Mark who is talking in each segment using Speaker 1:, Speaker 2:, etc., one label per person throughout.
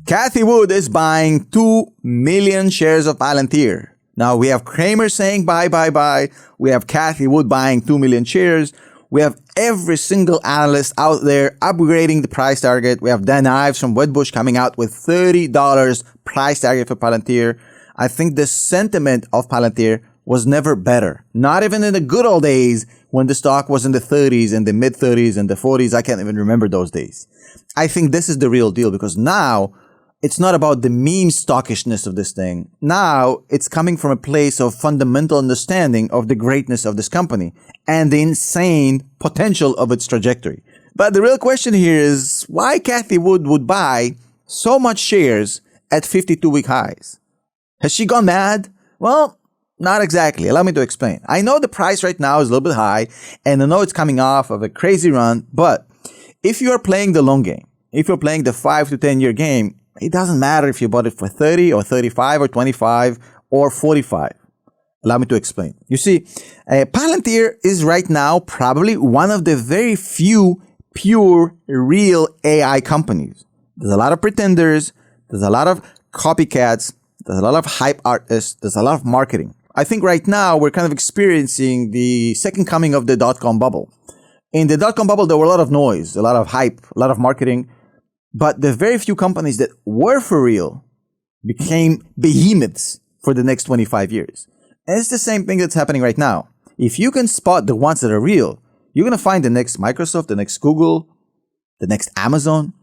Speaker 1: Cathie Wood is buying 2 million shares of Palantir. Now we have Kramer saying buy, buy, buy. We have Cathie Wood buying 2 million shares. We have every single analyst out there upgrading the price target. We have Dan Ives from Wedbush coming out with $30 price target for Palantir. I think the sentiment of Palantir was never better. Not even in the good old days when the stock was in the 30s and the mid 30s and the 40s. I can't even remember those days. I think this is the real deal because now it's not about the meme stockishness of this thing. Now it's coming from a place of fundamental understanding of the greatness of this company and the insane potential of its trajectory. But the real question here is why Cathie Wood would buy so much shares at 52-week highs. Has she gone mad? Well, not exactly. Allow me to explain. I know the price right now is a little bit high and I know it's coming off of a crazy run, but if you are playing the long game, if you're playing the 5 to 10 year game, it doesn't matter if you bought it for 30 or 35 or 25 or 45. Allow me to explain. You see, Palantir is right now probably one of the very few pure, real AI companies. There's a lot of pretenders. There's a lot of copycats. There's a lot of hype artists. There's a lot of marketing. I think right now we're kind of experiencing the second coming of the dot-com bubble. In the dot-com bubble, there were a lot of noise, a lot of hype, a lot of marketing. But the very few companies that were for real became behemoths for the next 25 years. And it's the same thing that's happening right now. If you can spot the ones that are real, you're going to find the next Microsoft, the next Google, the next Amazon.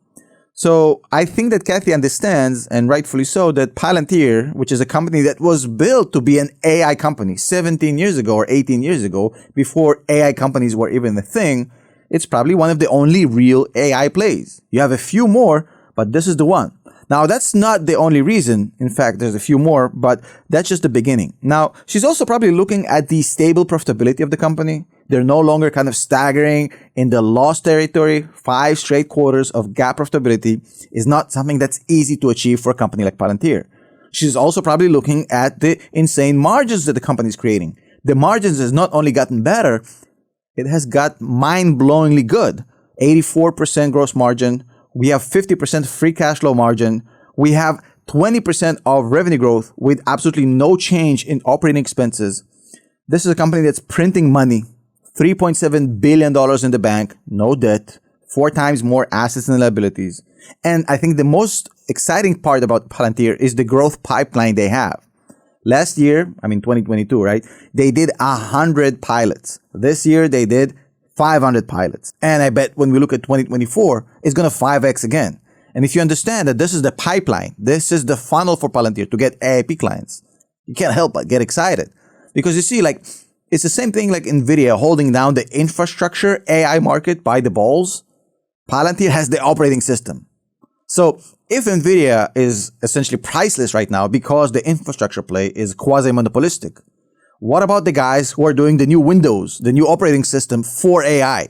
Speaker 1: So I think that Cathie understands, and rightfully so, that Palantir, which is a company that was built to be an AI company 17 years ago or 18 years ago, before AI companies were even a thing, it's probably one of the only real AI plays. You have a few more, but this is the one. Now, that's not the only reason. In fact, there's a few more, but that's just the beginning. Now, she's also probably looking at the stable profitability of the company. They're no longer kind of staggering in the loss territory. 5 straight quarters of GAAP profitability is not something that's easy to achieve for a company like Palantir. She's also probably looking at the insane margins that the company is creating. The margins has not only gotten better, it has got mind-blowingly good. 84% gross margin. We have 50% free cash flow margin. We have 20% of revenue growth with absolutely no change in operating expenses. This is a company that's printing money. $3.7 billion in the bank, no debt, 4 times more assets and liabilities. And I think the most exciting part about Palantir is the growth pipeline they have. Last year, 2022, right? They did 100 pilots. This year, they did 500 pilots. And I bet when we look at 2024, it's going to 5x again. And if you understand that this is the pipeline, this is the funnel for Palantir to get AIP clients, you can't help but get excited. Because you see, it's the same thing like NVIDIA holding down the infrastructure AI market by the balls. Palantir has the operating system. So if NVIDIA is essentially priceless right now because the infrastructure play is quasi-monopolistic, what about the guys who are doing the new Windows, the new operating system for AI,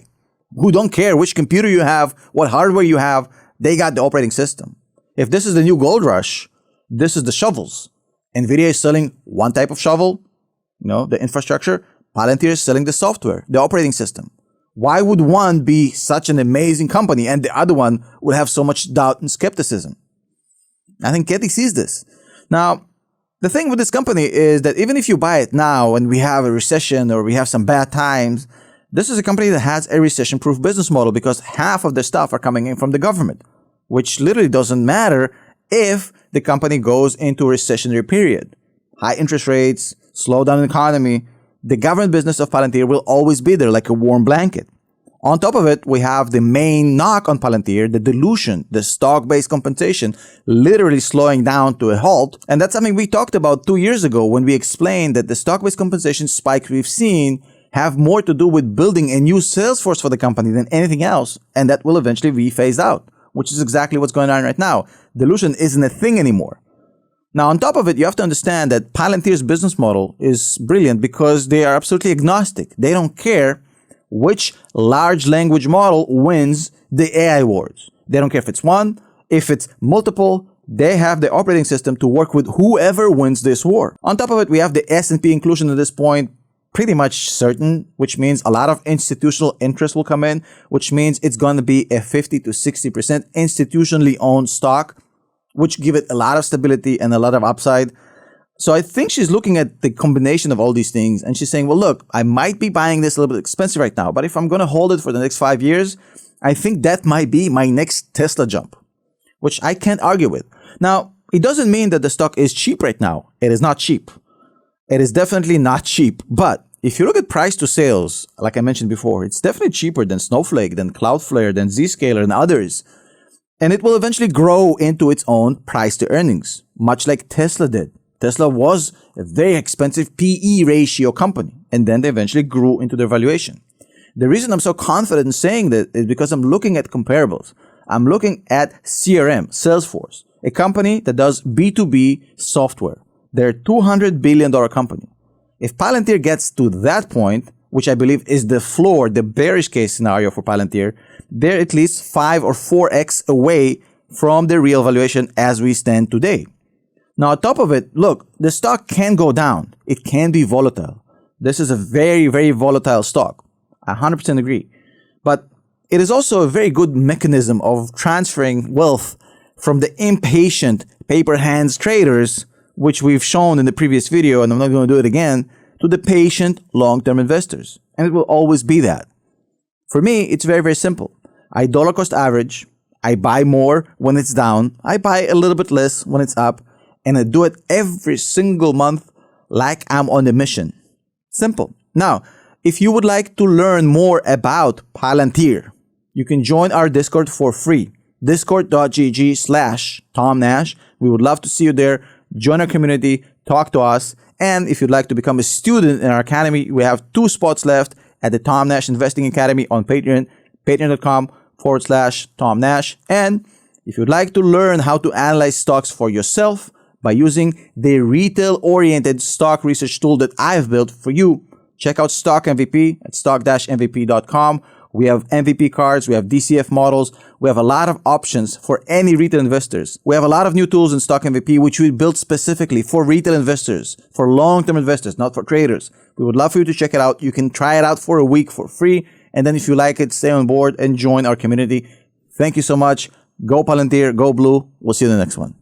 Speaker 1: who don't care which computer you have, what hardware you have, they got the operating system. If this is the new gold rush, this is the shovels. NVIDIA is selling one type of shovel, the infrastructure. Palantir is selling the software, the operating system. Why would one be such an amazing company and the other one would have so much doubt and skepticism? I think Cathie sees this. Now, the thing with this company is that even if you buy it now and we have a recession or we have some bad times, this is a company that has a recession-proof business model because half of the stuff are coming in from the government, which literally doesn't matter if the company goes into a recessionary period. High interest rates, slowdown in the economy, the government business of Palantir will always be there like a warm blanket. On top of it, we have the main knock on Palantir, the dilution, the stock-based compensation, literally slowing down to a halt. And that's something we talked about 2 years ago when we explained that the stock-based compensation spike we've seen have more to do with building a new sales force for the company than anything else. And that will eventually be phased out, which is exactly what's going on right now. Dilution isn't a thing anymore. Now, on top of it, you have to understand that Palantir's business model is brilliant because they are absolutely agnostic. They don't care which large language model wins the AI wars. They don't care if it's one, if it's multiple. They have the operating system to work with whoever wins this war. On top of it, we have the S&P inclusion at this point pretty much certain, which means a lot of institutional interest will come in, which means it's going to be a 50 to 60% institutionally owned stock. which give it a lot of stability and a lot of upside. So I think she's looking at the combination of all these things and she's saying, well, look, I might be buying this a little bit expensive right now, but if I'm going to hold it for the next 5 years, I think that might be my next Tesla jump, which I can't argue with. Now, it doesn't mean that the stock is cheap right now. It is not cheap. It is definitely not cheap. But if you look at price to sales, like I mentioned before, it's definitely cheaper than Snowflake, than Cloudflare, than Zscaler, and others. And it will eventually grow into its own price to earnings, much like Tesla did. Tesla was a very expensive PE ratio company, and then they eventually grew into their valuation. The reason I'm so confident in saying that is because I'm looking at comparables. I'm looking at CRM, Salesforce, a company that does B2B software. They're a $200 billion company. If Palantir gets to that point, which I believe is the floor, the bearish case scenario for Palantir, they're at least 5 or 4x away from the real valuation as we stand today. Now, on top of it, look, the stock can go down. It can be volatile. This is a very, very volatile stock. I 100% agree. But it is also a very good mechanism of transferring wealth from the impatient paper hands traders, which we've shown in the previous video, and I'm not going to do it again, to the patient long-term investors. And it will always be that. For me, it's very, very simple. I dollar cost average. I buy more when it's down. I buy a little bit less when it's up. And I do it every single month like I'm on a mission. Simple. Now, if you would like to learn more about Palantir, you can join our Discord for free. Discord.gg/Tom Nash. We would love to see you there. Join our community, talk to us. And if you'd like to become a student in our academy, we have 2 spots left at the Tom Nash Investing Academy on Patreon, patreon.com/Tom Nash. And if you'd like to learn how to analyze stocks for yourself, by using the retail-oriented stock research tool that I've built for you, check out Stock MVP at stock-mvp.com. We have MVP cards, we have DCF models, we have a lot of options for any retail investors. We have a lot of new tools in Stock MVP, which we built specifically for retail investors, for long-term investors, not for traders. We would love for you to check it out. You can try it out for a week for free. And then if you like it, stay on board and join our community. Thank you so much. Go Palantir, go Blue. We'll see you in the next one.